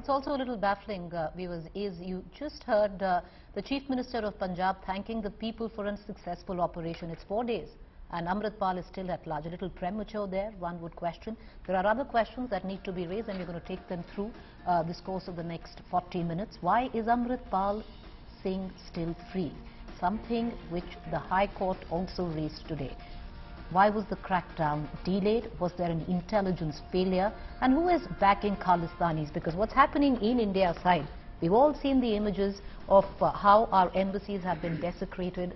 What's also a little baffling, viewers, is you just heard the Chief Minister of Punjab thanking the people for a successful operation. It's 4 days, and Amritpal is still at large. A little premature there, one would question. There are other questions that need to be raised, and we're going to take them through this course of the next 40 minutes. Why is Amritpal Singh still free? Something which the High Court also raised today. Why was the crackdown delayed? Was there an intelligence failure? And who is backing Khalistanis? Because what's happening in India's side, we've all seen the images of how our embassies have been desecrated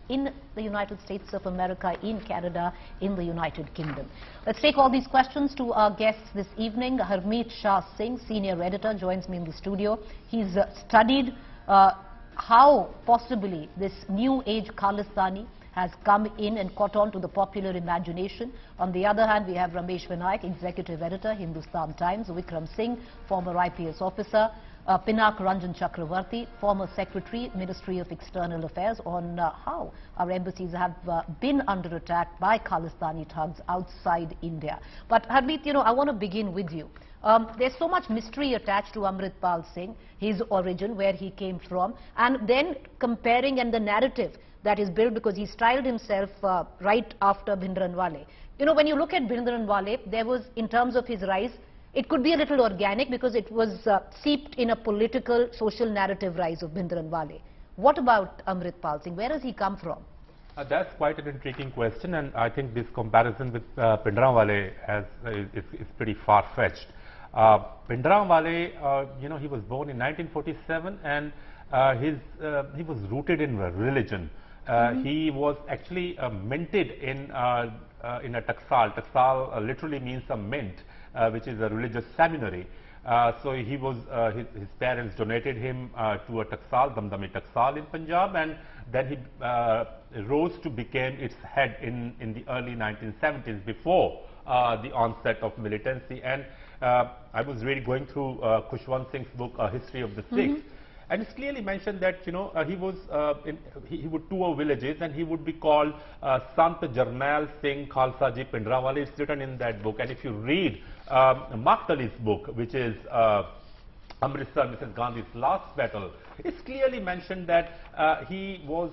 in the United States of America, in Canada, in the United Kingdom. Let's take all these questions to our guests this evening. Amritpal Singh, senior editor, joins me in the studio. He's studied how possibly this new age Khalistani has come in and caught on to the popular imagination. On the other hand, we have Ramesh Vinayak, executive editor, Hindustan Times; Vikram Singh, former IPS officer; Pinak Ranjan Chakravarti, former secretary, Ministry of External Affairs, on how our embassies have been under attack by Khalistani thugs outside India. But Harmeet, I want to begin with you. There's so much mystery attached to Amritpal Singh, his origin, where he came from, and then comparing and the narrative that is built, because he styled himself right after Bhindranwale. When you look at Bhindranwale, there was, in terms of his rise, it could be a little organic because it was seeped in a political, social narrative rise of Bhindranwale. What about Amritpal Singh? Where does he come from? That's quite an intriguing question, and I think this comparison with Bhindranwale is pretty far-fetched. Bhindranwale, he was born in 1947, and he was rooted in religion. He was actually minted in a taksal. Taksal literally means a mint, which is a religious seminary. So he was, his parents donated him to a taksal, Damdami Taksal in Punjab, and then he rose to become its head in the early 1970s, before the onset of militancy. And I was really going through Khushwant Singh's book, History of the Sikhs. And it's clearly mentioned that, he would tour villages and he would be called Sant Jarnail Singh Khalsa Ji Bhindranwale. It's written in that book. And if you read Makhtali's book, which is Amritsar, Mrs. Gandhi's Last Battle, it's clearly mentioned that he was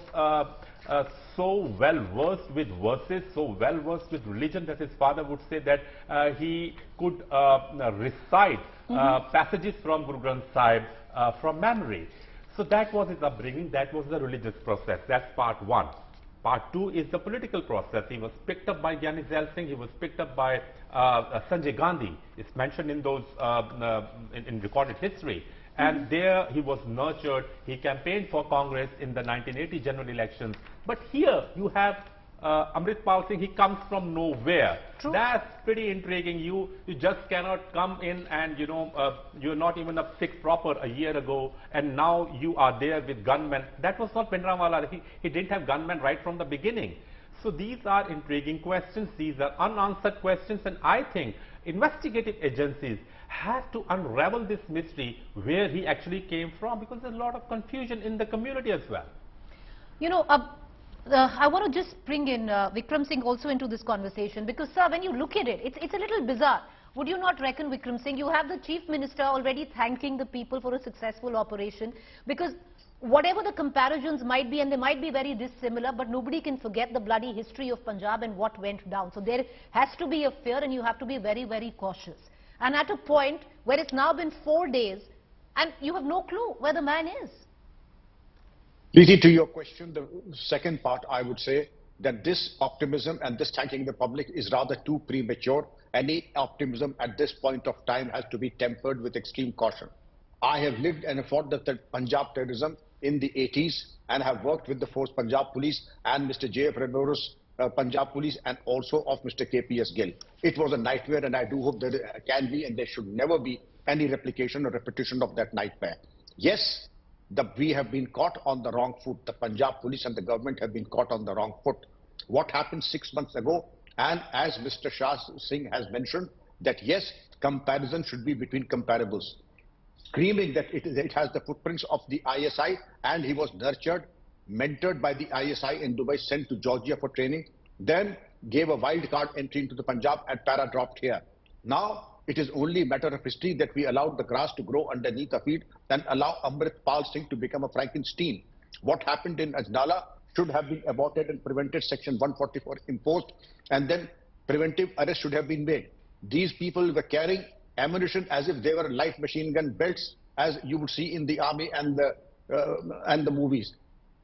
so well versed with verses, so well versed with religion, that his father would say that he could recite passages from Guru Granth Sahib from memory. So that was his upbringing, that was the religious process. That's part one. Part two is the political process. He was picked up by Gyani Zail Singh, he was picked up by Sanjay Gandhi. It's mentioned in those in recorded history. And there he was nurtured. He campaigned for Congress in the 1980 general elections. But here you have Amritpal Singh. He comes from nowhere. True. That's pretty intriguing. You just cannot come in and you're not even a Sikh proper a year ago, and now you are there with gunmen. That was not Bhindranwale. He didn't have gunmen right from the beginning. So these are intriguing questions. These are unanswered questions, and I think investigative agencies have to unravel this mystery, where he actually came from, because there's a lot of confusion in the community as well. I want to just bring in Vikram Singh also into this conversation, because, sir, when you look at it, it's a little bizarre. Would you not reckon, Vikram Singh, you have the Chief Minister already thanking the people for a successful operation, because whatever the comparisons might be, and they might be very dissimilar, but nobody can forget the bloody history of Punjab and what went down. So there has to be a fear, and you have to be very, very cautious. And at a point where it's now been 4 days, and you have no clue where the man is. Preeti, to your question, the second part, I would say that this optimism and this thanking the public is rather too premature. Any optimism at this point of time has to be tempered with extreme caution. I have lived and fought the Punjab terrorism in the 80s and have worked with the force Punjab Police and Mr. J.F. Renor's Punjab Police, and also of Mr. KPS Gill. It was a nightmare, and I do hope there can be, and there should never be, any replication or repetition of that nightmare. Yes, we have been caught on the wrong foot. The Punjab Police and the government have been caught on the wrong foot. What happened 6 months ago, and as Mr. Shah Singh has mentioned, that yes, comparison should be between comparables. Screaming that it has the footprints of the ISI, and he was nurtured, mentored by the ISI in Dubai, sent to Georgia for training, then gave a wild card entry into the Punjab and para-dropped here. Now, It is only a matter of history that we allowed the grass to grow underneath our feet and allow Amritpal Singh to become a Frankenstein. What happened in Ajnala should have been aborted and prevented. Section 144 imposed, and then preventive arrest should have been made. These people were carrying ammunition as if they were light machine gun belts, as you would see in the army and the movies.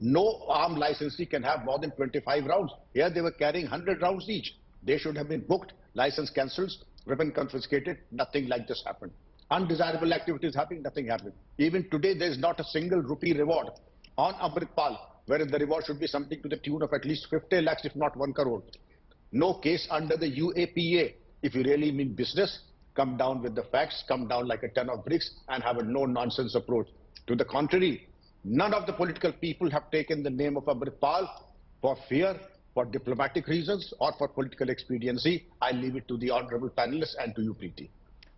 No arm licensee can have more than 25 rounds. Here they were carrying 100 rounds each. They should have been booked, license cancelled, weapon confiscated. Nothing like this happened. Undesirable activities happening, nothing happened. Even today, there is not a single rupee reward on Amritpal, whereas the reward should be something to the tune of at least 50 lakhs, if not 1 crore. No case under the UAPA. If you really mean business, come down with the facts, come down like a ton of bricks and have a no-nonsense approach. To the contrary, none of the political people have taken the name of Amritpal for fear, for diplomatic reasons, or for political expediency. I leave it to the honorable panelists and to you, Preeti.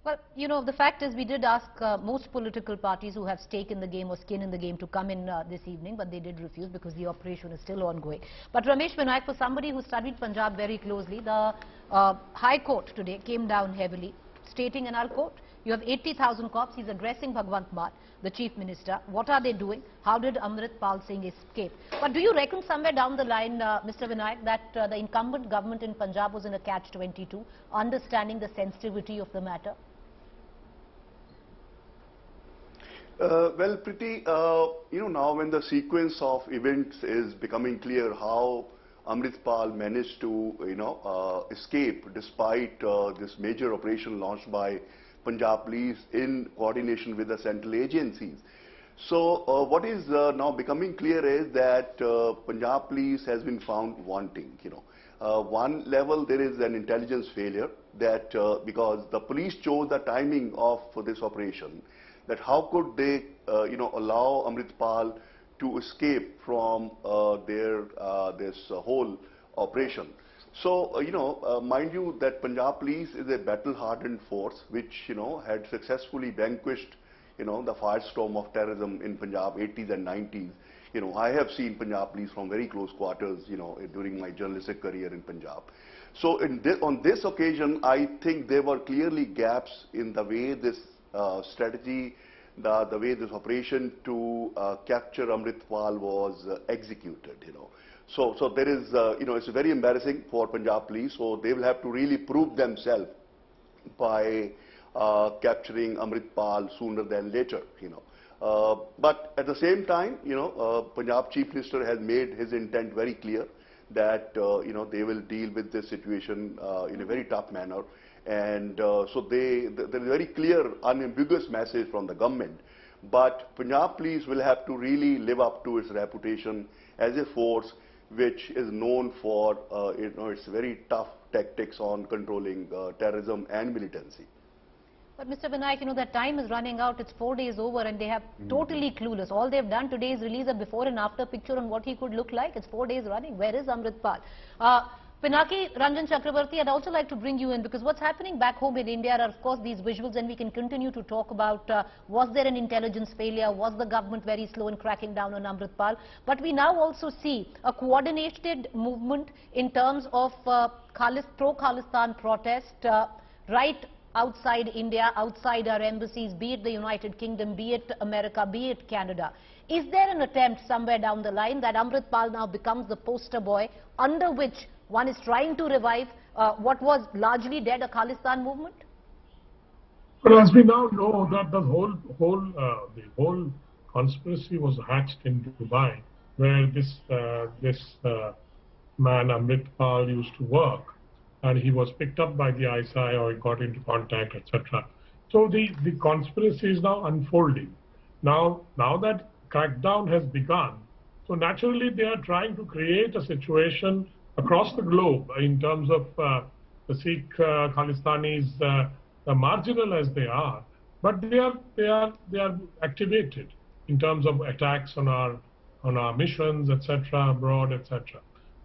Well, you know, the fact is we did ask most political parties who have stake in the game or skin in the game to come in this evening, but they did refuse because the operation is still ongoing. But Ramesh Vinayak, for somebody who studied Punjab very closely, the High Court today came down heavily, stating, and I'll quote, you have 80,000 cops. He's addressing Bhagwant Mann, the Chief Minister. What are they doing? How did Amritpal Singh escape? But do you reckon somewhere down the line, Mr. Vinayak, that the incumbent government in Punjab was in a catch-22, understanding the sensitivity of the matter? Well, Preeti, you know, now when the sequence of events is becoming clear, how Amritpal managed to, you know, escape despite this major operation launched by Punjab Police in coordination with the central agencies. So what is now becoming clear is that Punjab Police has been found wanting. You know, one level there is an intelligence failure that because the police chose the timing of this operation, that how could they, you know, allow Amritpal to escape from this whole operation. So, you know, mind you that Punjab Police is a battle-hardened force which, you know, had successfully vanquished, you know, the firestorm of terrorism in Punjab 80s and 90s. You know, I have seen Punjab Police from very close quarters, you know, during my journalistic career in Punjab. So on this occasion, I think there were clearly gaps in the way this strategy, the way this operation to capture Amritpal was executed, you know. So there is, you know, it's very embarrassing for Punjab Police, so they will have to really prove themselves by capturing Amritpal sooner than later, you know. But at the same time, you know, Punjab Chief Minister has made his intent very clear that, you know, they will deal with this situation in a very tough manner. And so there is a very clear, unambiguous message from the government. But Punjab Police will have to really live up to its reputation as a force which is known for, you know, its very tough tactics on controlling terrorism and militancy. But Mr. Vinayak, you know, that time is running out. It's 4 days over and they have totally clueless. All they've done today is release a before and after picture on what he could look like. It's 4 days running. Where is Amritpal? Pinaki, Ranjan Chakravarti, I'd also like to bring you in because what's happening back home in India are of course these visuals, and we can continue to talk about was there an intelligence failure, was the government very slow in cracking down on Amritpal, but we now also see a coordinated movement in terms of pro-Khalistan protest right outside India, outside our embassies, be it the United Kingdom, be it America, be it Canada. Is there an attempt somewhere down the line that Amritpal now becomes the poster boy under which one is trying to revive what was largely dead, a Khalistan movement? But as we now know that the whole conspiracy was hatched in Dubai, where this man Amritpal used to work, and he was picked up by the ISI or he got into contact, etc. So the conspiracy is now unfolding. Now that crackdown has begun, so naturally they are trying to create a situation across the globe in terms of the Sikh Khalistanis, marginal as they are, but they are activated in terms of attacks on our missions, etc., abroad, etc.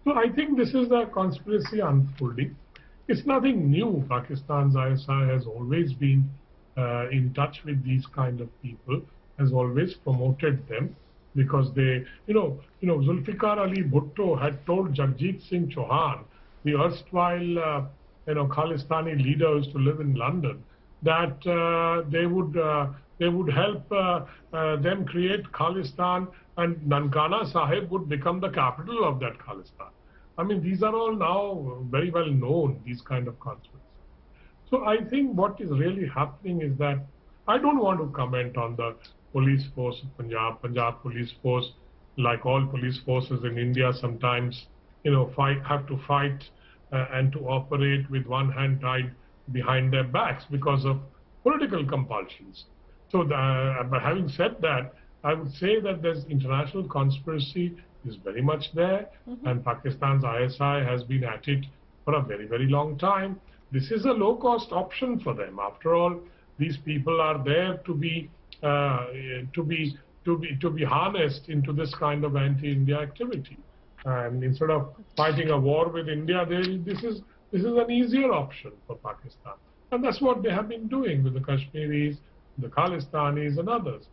So I think this is the conspiracy unfolding. It's nothing new. Pakistan's ISI has always been in touch with these kind of people, has always promoted them. Because they, you know, Zulfikar Ali Bhutto had told Jagjit Singh Chauhan, the erstwhile, Khalistani leader who used to live in London, that they would help them create Khalistan, and Nankana Sahib would become the capital of that Khalistan. I mean, these are all now very well known, these kind of concepts. So I think what is really happening is that I don't want to comment on the police force of Punjab. Punjab police force, like all police forces in India, sometimes have to fight and to operate with one hand tied behind their backs because of political compulsions. So but having said that, I would say that there's international conspiracy is very much there, and Pakistan's ISI has been at it for a very, very long time. This is a low-cost option for them. After all, these people are there to be harnessed into this kind of anti-India activity. And instead of fighting a war with India, this is an easier option for Pakistan. And that's what they have been doing with the Kashmiris, the Khalistanis and others.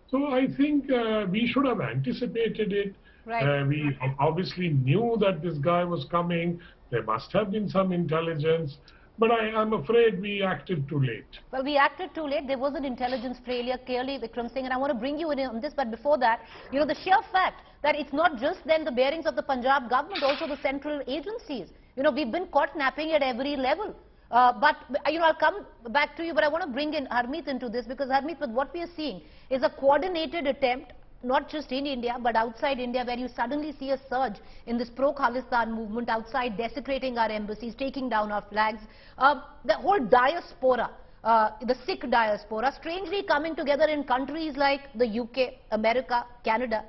So I think we should have anticipated it. Right. We obviously knew that this guy was coming. There must have been some intelligence. But I'm afraid we acted too late. Well, we acted too late. There was an intelligence failure, clearly, Vikram Singh, and I want to bring you in on this. But before that, the sheer fact that it's not just then the bearings of the Punjab government, also the central agencies. We've been caught napping at every level. But I'll come back to you, but I want to bring in Harmeet into this, because Harmeet, what we are seeing is a coordinated attempt, not just in India, but outside India, where you suddenly see a surge in this pro-Khalistan movement outside, desecrating our embassies, taking down our flags. The whole diaspora, the Sikh diaspora, strangely coming together in countries like the UK, America, Canada.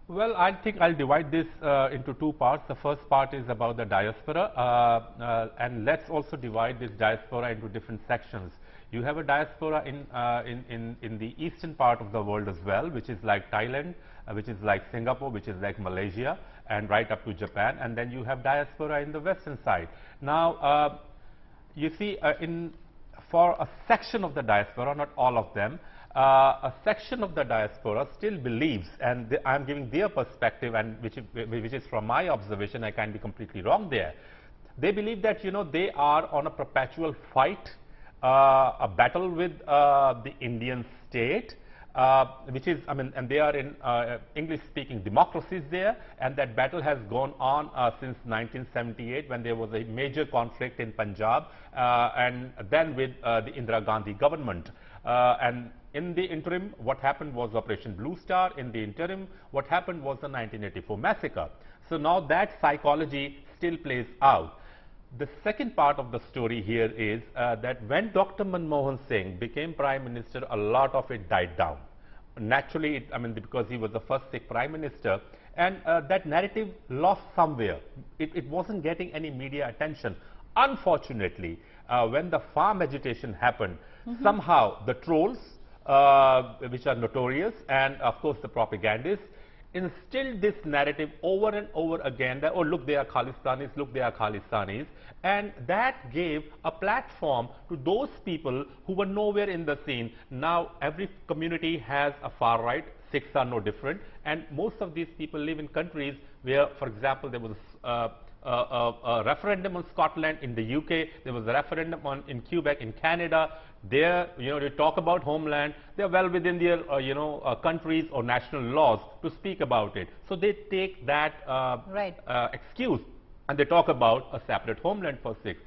Well, I think I'll divide this into two parts. The first part is about the diaspora, and let's also divide this diaspora into different sections. You have a diaspora in the eastern part of the world as well, which is like Thailand, which is like Singapore, which is like Malaysia, and right up to Japan. And then you have diaspora in the western side. Now, you see, for a section of the diaspora, not all of them, a section of the diaspora still believes, and I'm giving their perspective, and which is from my observation, I can be completely wrong there. They believe that they are on a perpetual fight, a battle with the Indian state, which is, and they are in English-speaking democracies there, and that battle has gone on since 1978, when there was a major conflict in Punjab, and then with the Indira Gandhi government. And in the interim, what happened was Operation Blue Star. In the interim, what happened was the 1984 massacre. So now that psychology still plays out. The second part of the story here is that when Dr. Manmohan Singh became Prime Minister, a lot of it died down. Naturally, because he was the first Sikh Prime Minister, and that narrative lost somewhere. It wasn't getting any media attention. Unfortunately, when the farm agitation happened, somehow the trolls, which are notorious, and of course the propagandists, instilled this narrative over and over again that, oh, look, they are Khalistanis, look, they are Khalistanis, and that gave a platform to those people who were nowhere in the scene. Now every community has a far right. Sikhs are no different, and most of these people live in countries where, for example, there was a referendum on Scotland in the UK, there was a referendum in Quebec in Canada. There, they talk about homeland, they're well within their, countries or national laws to speak about it. So they take that excuse and they talk about a separate homeland for Sikhs.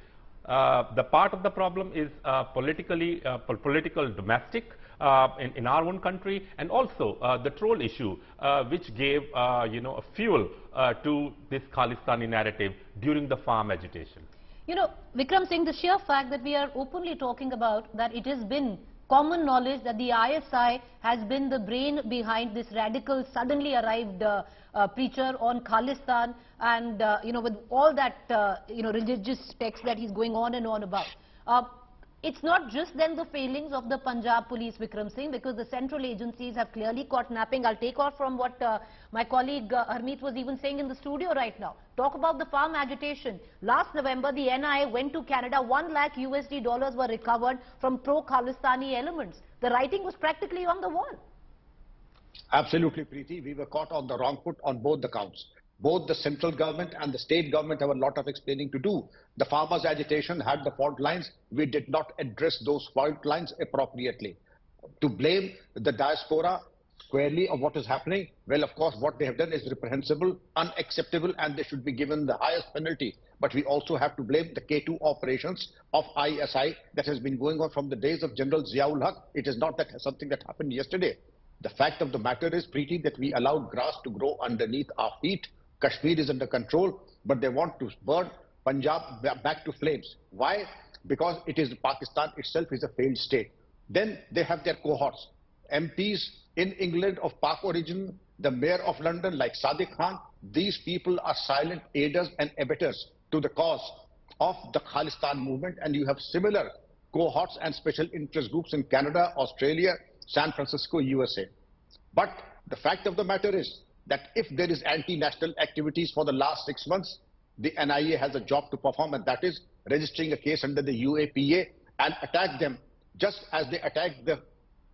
The part of the problem is political domestic in our own country, and also the troll issue, which gave a fuel to this Khalistani narrative during the farm agitation. Vikram Singh, the sheer fact that we are openly talking about that, it has been common knowledge that the ISI has been the brain behind this radical, suddenly arrived preacher on Khalistan, and with all that religious text that he's going on and on about. It's not just then the failings of the Punjab Police, Vikram Singh, because the central agencies have clearly caught napping. I'll take off from what my colleague Harmeet was even saying in the studio right now. Talk about the farm agitation. Last November, the NIA went to Canada. $1 lakh USD were recovered from pro-Khalistani elements. The writing was practically on the wall. Absolutely, Preeti. We were caught on the wrong foot on both the counts. Both the central government and the state government have a lot of explaining to do. The farmers' agitation had the fault lines. We did not address those fault lines appropriately. To blame the diaspora squarely of what is happening, well, of course, what they have done is reprehensible, unacceptable, and they should be given the highest penalty. But we also have to blame the K2 operations of ISI that has been going on from the days of General Ziaul Haq. It is not that something that happened yesterday. The fact of the matter is, Preeti, that we allowed grass to grow underneath our feet. Kashmir is under control, but they want to burn Punjab back to flames. Why? Because it is Pakistan itself is a failed state. Then they have their cohorts. MPs in England of Pak origin, the mayor of London like Sadiq Khan, these people are silent aiders and abettors to the cause of the Khalistan movement, and you have similar cohorts and special interest groups in Canada, Australia, San Francisco, USA. But the fact of the matter is that if there is anti-national activities for the last 6 months, the NIA has a job to perform, and that is registering a case under the UAPA and attack them just as they attacked the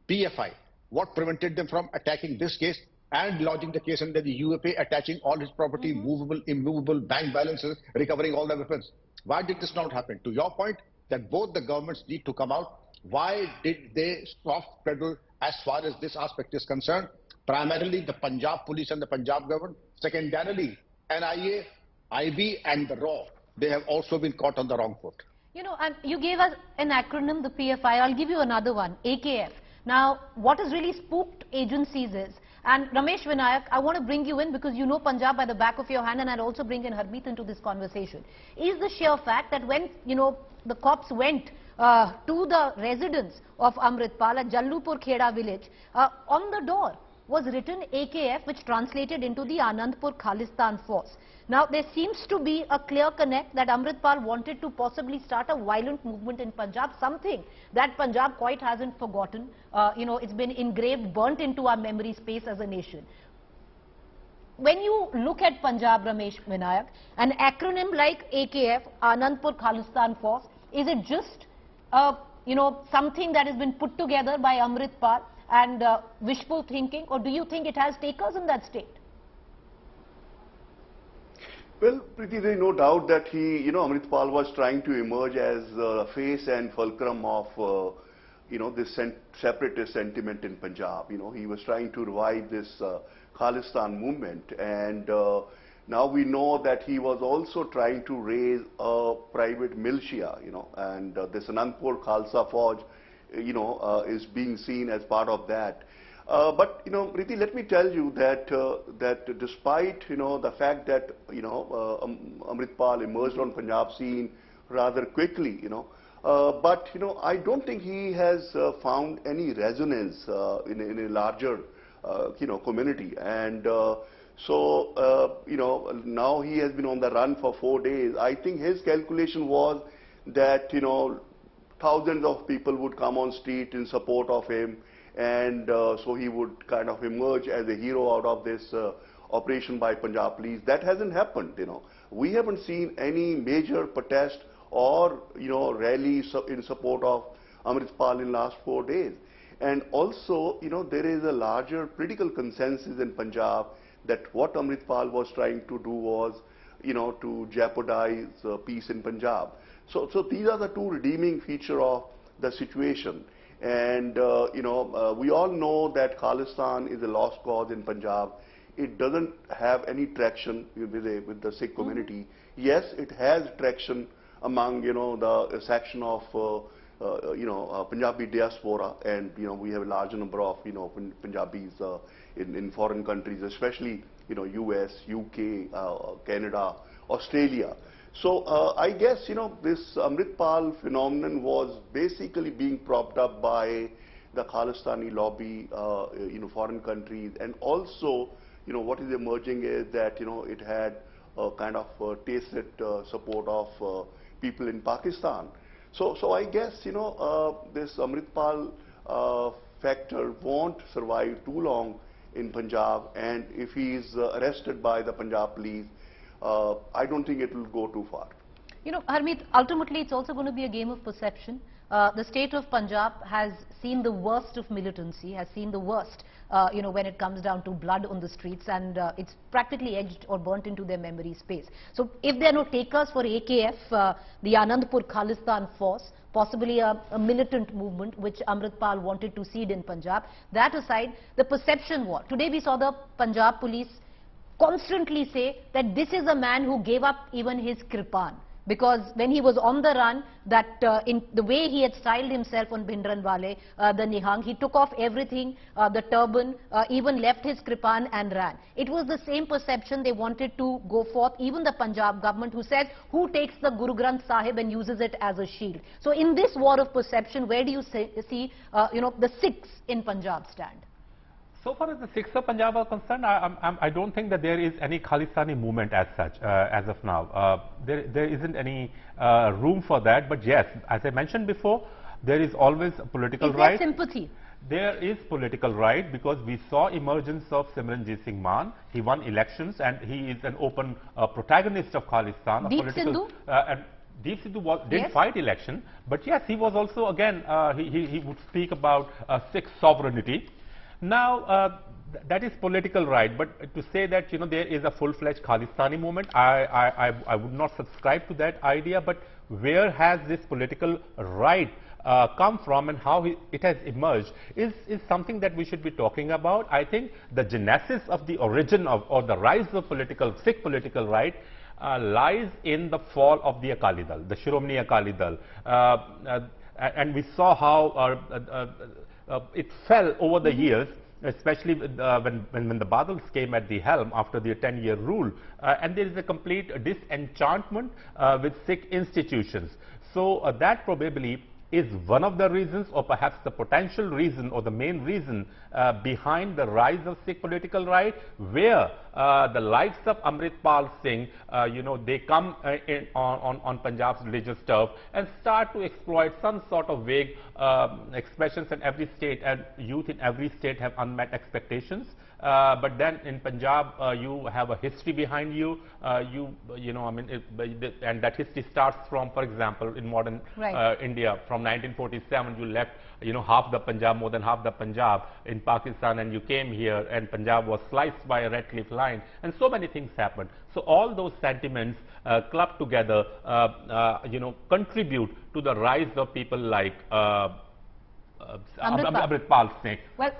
PFI. What prevented them from attacking this case and lodging the case under the UAPA, attaching all his property, movable, immovable, bank balances, recovering all the weapons? Why did this not happen? To your point, that both the governments need to come out. Why did they soft pedal as far as this aspect is concerned? Primarily the Punjab Police and the Punjab government. Secondarily, NIA, IB and the RAW. They have also been caught on the wrong foot. You know, and you gave us an acronym, the PFI. I'll give you another one, AKF. Now, what has really spooked agencies is, and Ramesh Vinayak, I want to bring you in because you know Punjab by the back of your hand, and I'll also bring in Harmeet into this conversation, is the sheer fact that when, you know, the cops went to the residence of Amritpal at Jallupur Kheda village, on the door was written AKF, which translated into the Anandpur Khalistan force. Now, there seems to be a clear connect that Amritpal wanted to possibly start a violent movement in Punjab, something that Punjab quite hasn't forgotten. You know, it's been engraved, burnt into our memory space as a nation. When you look at Punjab, Ramesh Vinayak, an acronym like AKF, Anandpur Khalistan force, is it just, you know, something that has been put together by Amritpal and wishful thinking, or do you think it has takers in that state? Well, Preeti, there is no doubt that he, Amritpal was trying to emerge as the face and fulcrum of, this separatist sentiment in Punjab. He was trying to revive this Khalistan movement, and now we know that he was also trying to raise a private militia, and this Anandpur Khalsa Fauj, is being seen as part of that. But Preeti, let me tell you that that despite the fact that Amritpal emerged on Punjab scene rather quickly, but I don't think he has found any resonance in a larger community, and so now he has been on the run for 4 days. I think his calculation was that thousands of people would come on street in support of him, and so he would kind of emerge as a hero out of this operation by Punjab Police. That hasn't happened. We haven't seen any major protest or rally in support of Amritpal in last 4 days. And also, there is a larger political consensus in Punjab that what Amritpal was trying to do was, to jeopardize peace in Punjab. So these are the two redeeming features of the situation. And we all know that Khalistan is a lost cause in Punjab. It doesn't have any traction with the Sikh community. Yes, it has traction among the section of Punjabi diaspora, and we have a large number of Punjabis in foreign countries, especially US, UK, Canada, Australia. So I guess this Amritpal phenomenon was basically being propped up by the Khalistani lobby, foreign countries, and also what is emerging is that it had a kind of tacit support of people in Pakistan. So I guess this Amritpal factor won't survive too long in Punjab, and if he is arrested by the Punjab Police, I don't think it will go too far. Harmeet, ultimately it's also going to be a game of perception. the state of Punjab has seen the worst of militancy, has seen the worst, when it comes down to blood on the streets, and it's practically edged or burnt into their memory space. So if there are no takers for AKF, the Anandpur Khalistan force, possibly a militant movement which Amritpal wanted to seed in Punjab, that aside, the perception war. Today we saw the Punjab Police constantly say that this is a man who gave up even his kripan. Because when he was on the run, in the way he had styled himself on Bhindranwale, the Nihang, he took off everything, the turban, even left his kripan and ran. It was the same perception they wanted to go forth, even the Punjab government, who says, who takes the Guru Granth Sahib and uses it as a shield? So in this war of perception, where do you see the Sikhs in Punjab stand? So far as the Sikhs of Punjab are concerned, I don't think that there is any Khalistani movement as such, as of now. There isn't any room for that, but yes, as I mentioned before, there is always a political right. Is there sympathy? There is political right, because we saw emergence of Simranjit Singh Mann. He won elections and he is an open protagonist of Khalistan. Deep Sindhu? Deep Sindhu didn't fight election, but yes, he was also, again, he would speak about Sikh sovereignty. Now, that is political right, but to say that there is a full-fledged Khalistani movement, I would not subscribe to that idea. But where has this political right come from and how it has emerged is something that we should be talking about. I think the genesis of the origin of, or the rise of Sikh political right lies in the fall of the Akali Dal, the Shiromani Akali Dal, and we saw how it fell over the years, especially when the Badals came at the helm after their 10-year rule, and there is a complete disenchantment with Sikh institutions. So that probably is one of the reasons, or perhaps the potential reason, or the main reason behind the rise of Sikh political right, where the likes of Amritpal Singh, they come on Punjab's religious turf and start to exploit some sort of vague expressions in every state, and youth in every state have unmet expectations. But then in Punjab, you have a history behind you. And that history starts from, for example, in modern India, from 1947, you left, half the Punjab, more than half the Punjab in Pakistan, and you came here, and Punjab was sliced by a red cliff line, and so many things happened. So all those sentiments clubbed together, contribute to the rise of people like Amritpal Singh. Well,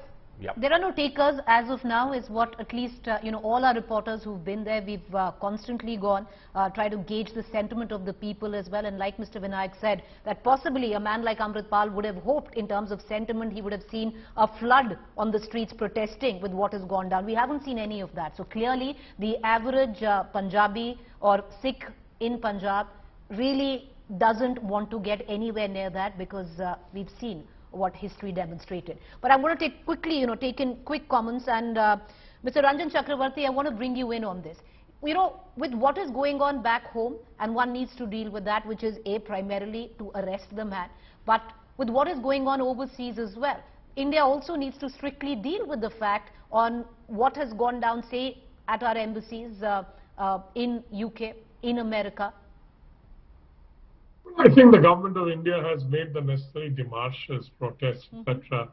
there are no takers as of now, is what at least all our reporters who've been there, we've constantly gone, try to gauge the sentiment of the people as well. And like Mr. Vinayak said, that possibly a man like Amritpal would have hoped, in terms of sentiment, he would have seen a flood on the streets protesting with what has gone down. We haven't seen any of that. So clearly the average Punjabi or Sikh in Punjab really doesn't want to get anywhere near that, because we've seen what history demonstrated. But I want to take quickly, take in quick comments, and Mr. Ranjan Chakravarti, I want to bring you in on this. With what is going on back home, and one needs to deal with that, which is primarily to arrest the man, but with what is going on overseas as well, India also needs to strictly deal with the fact on what has gone down, say, at our embassies in UK, in America. I think the government of India has made the necessary démarches, protests, etc.,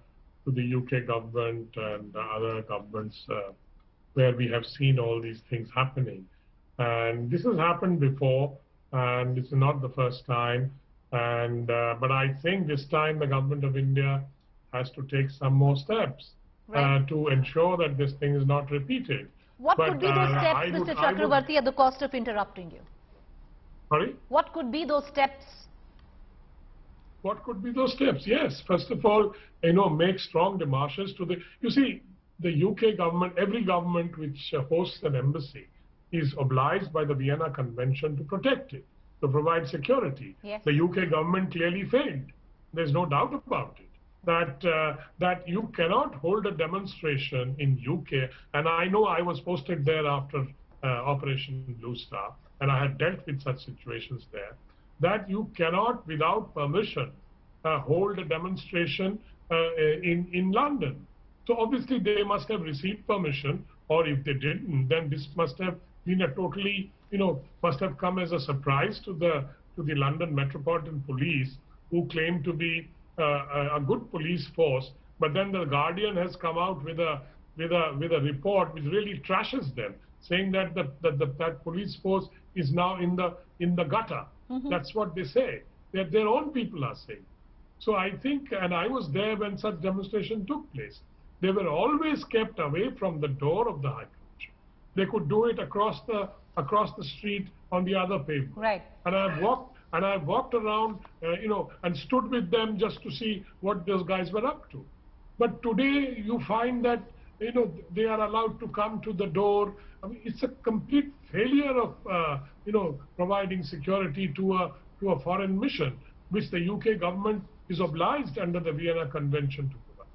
to the UK government and other governments where we have seen all these things happening. And this has happened before, and it's not the first time. And but I think this time the government of India has to take some more steps to ensure that this thing is not repeated. What could be those steps, Mr. Chakravarti, at the cost of interrupting you? Sorry? What could be those steps? What could be those steps? Yes, first of all, make strong démarches to the... You see, the UK government, every government which hosts an embassy is obliged by the Vienna Convention to protect it, to provide security. Yes. The UK government clearly failed. There's no doubt about it. That you cannot hold a demonstration in UK, and I know I was posted there after Operation Blue Star, and I had dealt with such situations there, that you cannot, without permission, hold a demonstration in London. So obviously they must have received permission, or if they didn't, then this must have been a totally, must have come as a surprise to the London Metropolitan Police, who claim to be a good police force, but then the Guardian has come out with a report which really trashes them, saying that that police force is now in the gutter. That's what they say. That their own people are saying. So I think, and I was there when such demonstration took place. They were always kept away from the door of the High Court. They could do it across the street on the other pavement. Right. And I've walked around, and stood with them just to see what those guys were up to. But today you find that they are allowed to come to the door. I mean, it's a complete failure of providing security to a foreign mission, which the UK government is obliged under the Vienna Convention to provide.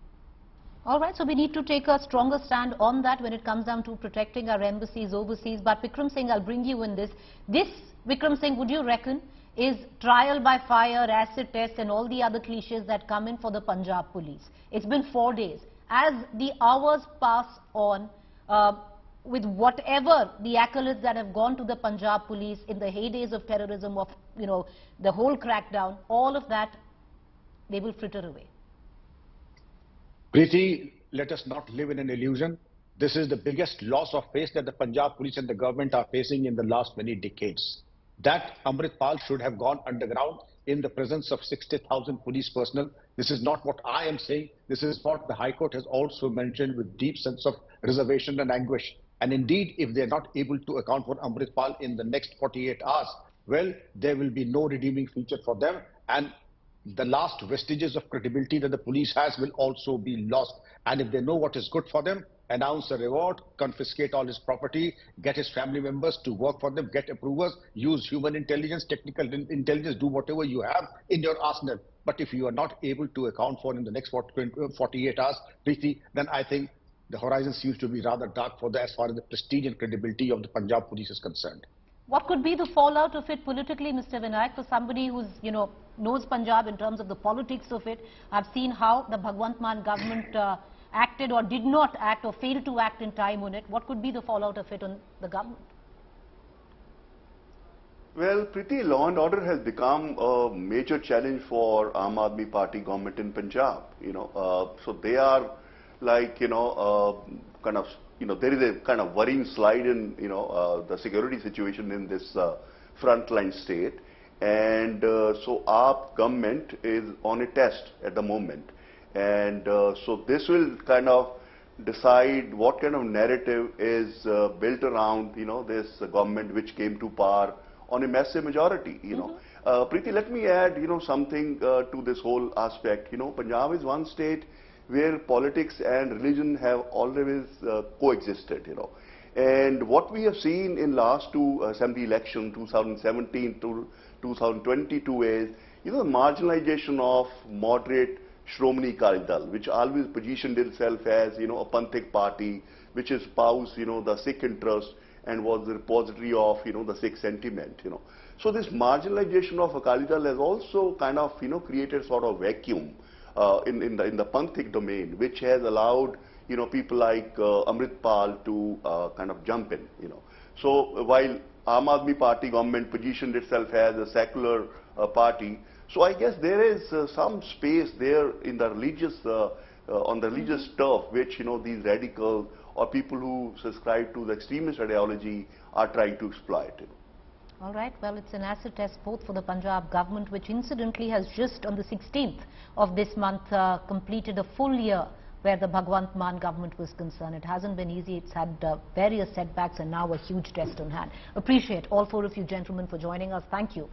All right, so we need to take a stronger stand on that when it comes down to protecting our embassies overseas. But Vikram Singh, I'll bring you in this. This, Vikram Singh, would you reckon, is trial by fire, acid test and all the other cliches that come in for the Punjab Police? It's been 4 days. As the hours pass on, with whatever the accolades that have gone to the Punjab Police in the heydays of terrorism, of the whole crackdown, all of that, they will fritter away. Preeti, let us not live in an illusion. This is the biggest loss of face that the Punjab Police and the government are facing in the last many decades. That Amritpal should have gone underground in the presence of 60,000 police personnel. This is not what I am saying. This is what the High Court has also mentioned with deep sense of reservation and anguish. And indeed, if they are not able to account for Amritpal in the next 48 hours, well, there will be no redeeming feature for them. And the last vestiges of credibility that the police has will also be lost. And if they know what is good for them, announce a reward, confiscate all his property, get his family members to work for them, get approvers, use human intelligence, technical intelligence, do whatever you have in your arsenal. But if you are not able to account for in the next 48 hours, Preeti, then I think the horizon seems to be rather dark for as far as the prestige and credibility of the Punjab Police is concerned. What could be the fallout of it politically, Mr. Vinayak, for somebody who's, knows Punjab in terms of the politics of it? I've seen how the Bhagwant Mann government acted or did not act or failed to act in time on it. What could be the fallout of it on the government? Well, Preeti, law and order has become a major challenge for Aam Aadmi Party government in Punjab. So they are like, there is a kind of worrying slide in, the security situation in this frontline state. And so our government is on a test at the moment. And so this will kind of decide what kind of narrative is built around, this government which came to power on a massive majority, Preeti, let me add, something to this whole aspect. Punjab is one state where politics and religion have always coexisted, And what we have seen in last two assembly election, 2017 to 2022 is, the marginalization of moderate Shromani Akali Dal, which always positioned itself as, a Panthic party, which espoused, the Sikh interest and was the repository of, the Sikh sentiment, So this marginalization of Akali Dal has also kind of, created sort of vacuum in the Panthic domain, which has allowed, people like Amritpal to kind of jump in, So while Aam Aadmi Party government positioned itself as a secular party, so I guess there is some space there in the religious, on the religious turf, which, these radical or people who subscribe to the extremist ideology are trying to exploit. All right, well, it's an acid test both for the Punjab government, which incidentally has just on the 16th of this month completed a full year where the Bhagwant Mann government was concerned. It hasn't been easy. It's had various setbacks and now a huge test on hand. Appreciate all four of you gentlemen for joining us. Thank you.